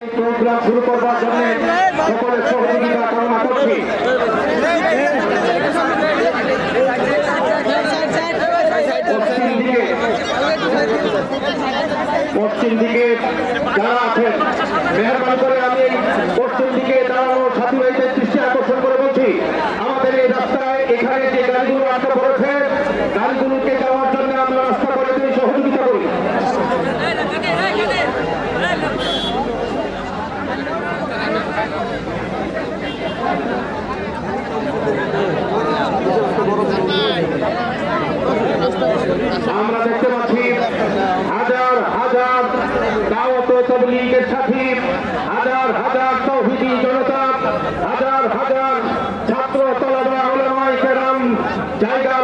Programme শুরু করবার জন্য সকলের সহযোগিতা কামনা করছি। পশ্চিম দিকে যারা আছেন মেহরবানি করে আমি এই পশ্চিম দিকে দাঁড়ানো সাথী ভাইদের দৃষ্টি আকর্ষণ করে বলছি, আমাদের এই রাস্তায় এখানে যে গাড়িগুলো আটকা পড়েছে গাড়িগুলোকে যাওয়ার জন্য আমরা রাস্তা করে দিয়ে সহযোগিতা করি। আমরা দেখতে পাচ্ছি হাজার হাজার দাওয়াত তাবলীগের সাথী, হাজার হাজার তাওহীদি জনতা, হাজার হাজার ছাত্র তলাবা উলামায়ে কেরাম জায়গার